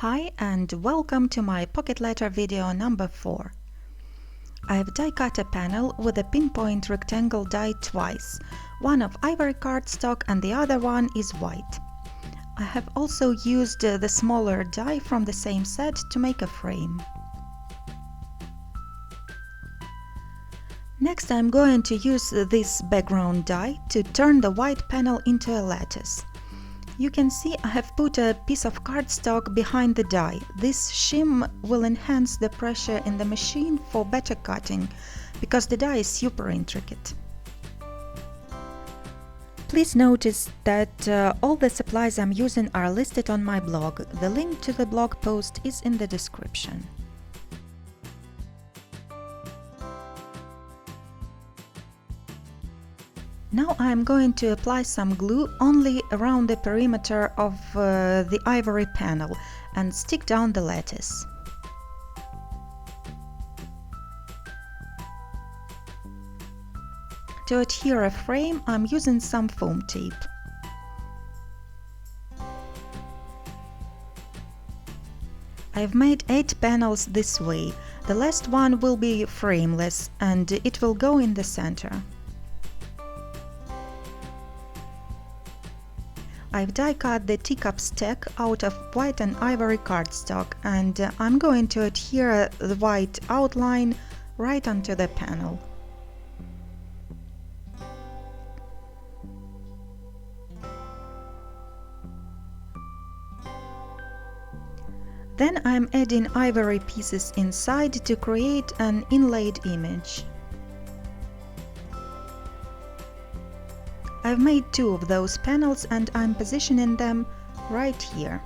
Hi and welcome to my Pocket Letter video number 4. I've die cut a panel with a pinpoint rectangle die twice, one of ivory cardstock and the other one is white. I have also used the smaller die from the same set to make a frame. Next I'm going to use this background die to turn the white panel into a lattice. You can see I have put a piece of cardstock behind the die. This shim will enhance the pressure in the machine for better cutting, because the die is super intricate. Please notice that all the supplies I'm using are listed on my blog. The link to the blog post is in the description. Now I'm going to apply some glue only around the perimeter of the ivory panel and stick down the lattice. To adhere a frame, I'm using some foam tape. I've made 8 panels this way. The last one will be frameless and it will go in the center. I've die cut the teacup stack out of white and ivory cardstock and I'm going to adhere the white outline right onto the panel. Then I'm adding ivory pieces inside to create an inlaid image. I've made 2 of those panels and I'm positioning them right here.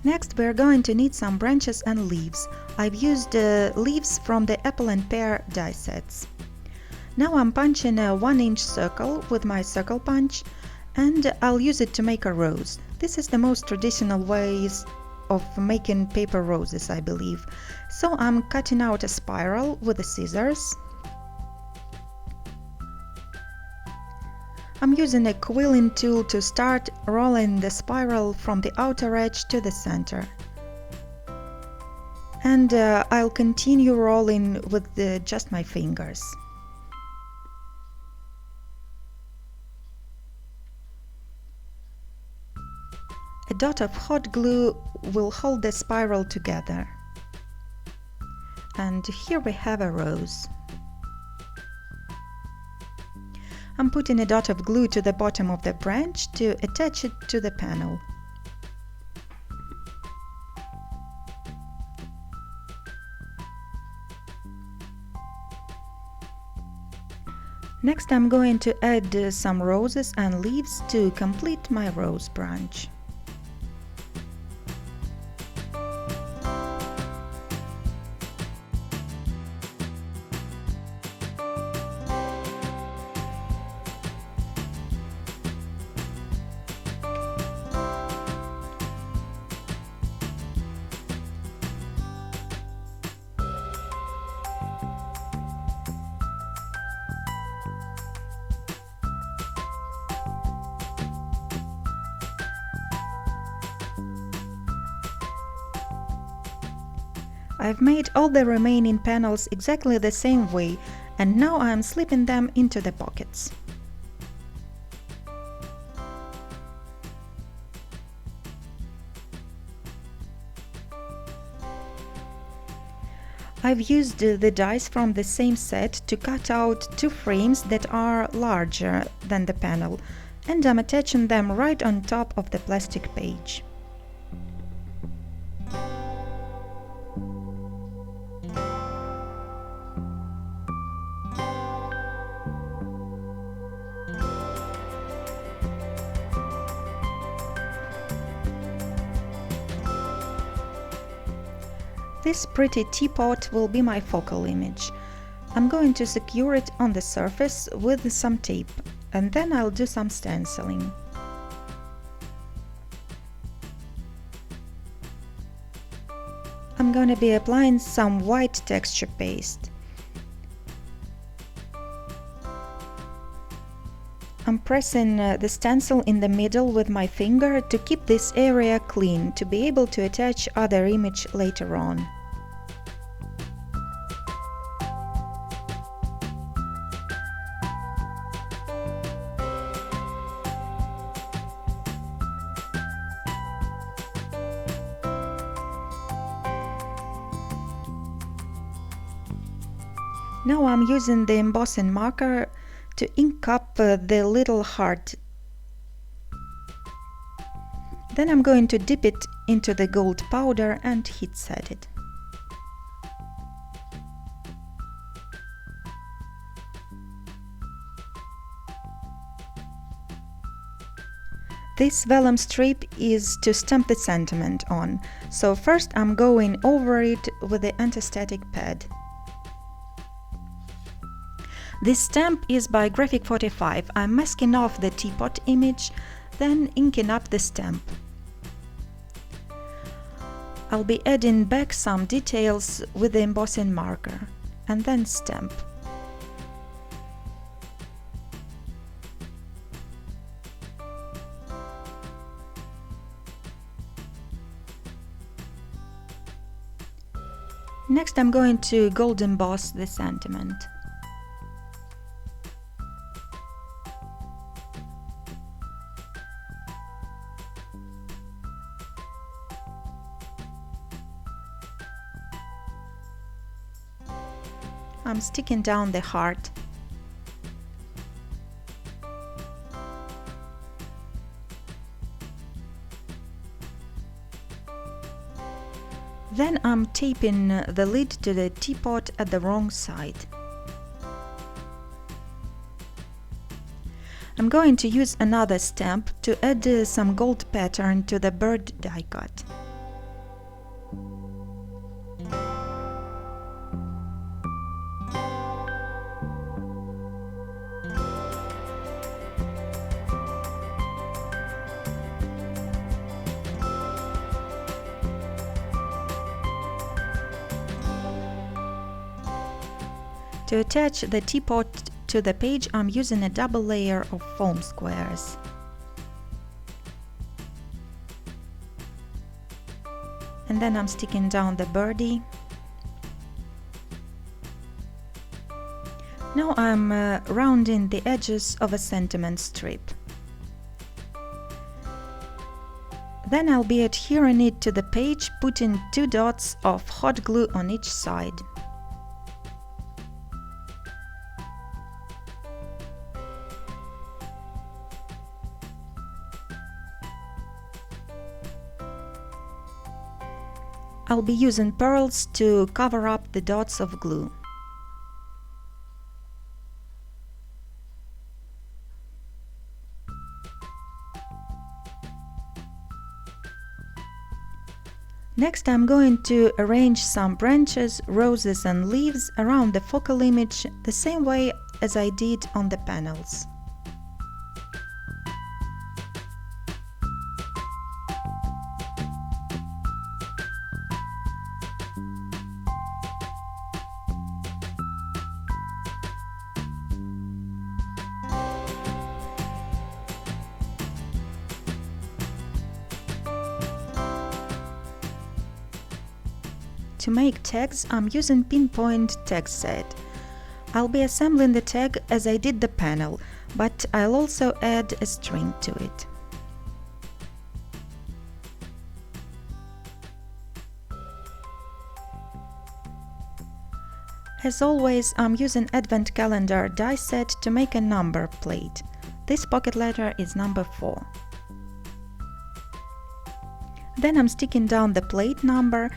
Next we're going to need some branches and leaves. I've used leaves from the apple and pear die sets. Now I'm punching a 1-inch circle with my circle punch and I'll use it to make a rose. This is the most traditional ways of making paper roses, I believe. So I'm cutting out a spiral with the scissors. I'm using a quilling tool to start rolling the spiral from the outer edge to the center. And I'll continue rolling with just my fingers. A dot of hot glue will hold the spiral together. And here we have a rose. I'm putting a dot of glue to the bottom of the branch to attach it to the panel. Next I'm going to add some roses and leaves to complete my rose branch. I've made all the remaining panels exactly the same way, and now I'm slipping them into the pockets. I've used the dies from the same set to cut out 2 frames that are larger than the panel, and I'm attaching them right on top of the plastic page. This pretty teapot will be my focal image. I'm going to secure it on the surface with some tape, and then I'll do some stenciling. I'm going to be applying some white texture paste. I'm pressing the stencil in the middle with my finger to keep this area clean, to be able to attach other image later on. Now I'm using the embossing marker to ink up the little heart. Then I'm going to dip it into the gold powder and heat set it. This vellum strip is to stamp the sentiment on, so first I'm going over it with the anti-static pad. This stamp is by Graphic 45. I'm masking off the teapot image, then inking up the stamp. I'll be adding back some details with the embossing marker, and then stamp. Next I'm going to gold emboss the sentiment. I'm sticking down the heart. Then I'm taping the lid to the teapot at the wrong side. I'm going to use another stamp to add some gold pattern to the bird die cut. To attach the teapot to the page, I'm using a double layer of foam squares. And then I'm sticking down the birdie. Now I'm rounding the edges of a sentiment strip. Then I'll be adhering it to the page, putting 2 dots of hot glue on each side. I'll be using pearls to cover up the dots of glue. Next I'm going to arrange some branches, roses and leaves around the focal image the same way as I did on the panels. To make tags, I'm using Pinpoint tag set. I'll be assembling the tag as I did the panel, but I'll also add a string to it. As always, I'm using Advent Calendar die set to make a number plate. This pocket letter is number 4. Then I'm sticking down the plate number,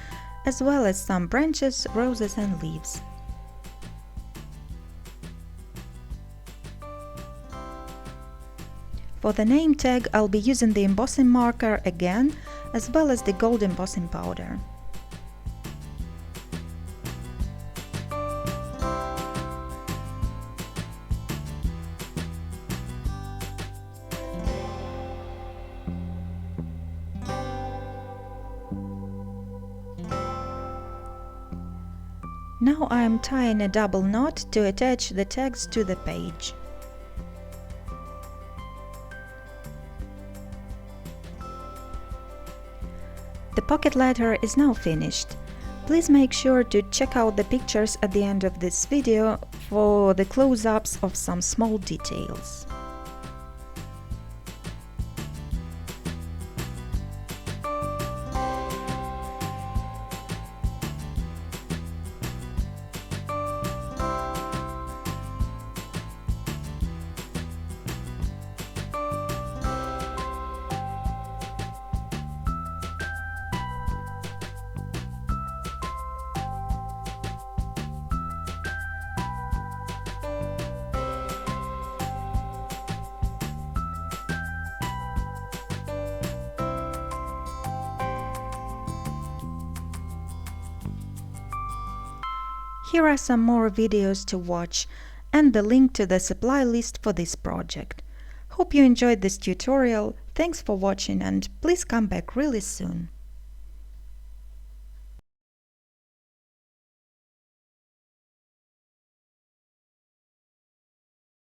as well as some branches, roses and leaves. For the name tag, I'll be using the embossing marker again, as well as the gold embossing powder. Now I'm tying a double knot to attach the tags to the page. The pocket letter is now finished. Please make sure to check out the pictures at the end of this video for the close-ups of some small details. Here are some more videos to watch and the link to the supply list for this project. Hope you enjoyed this tutorial. Thanks for watching and please come back really soon.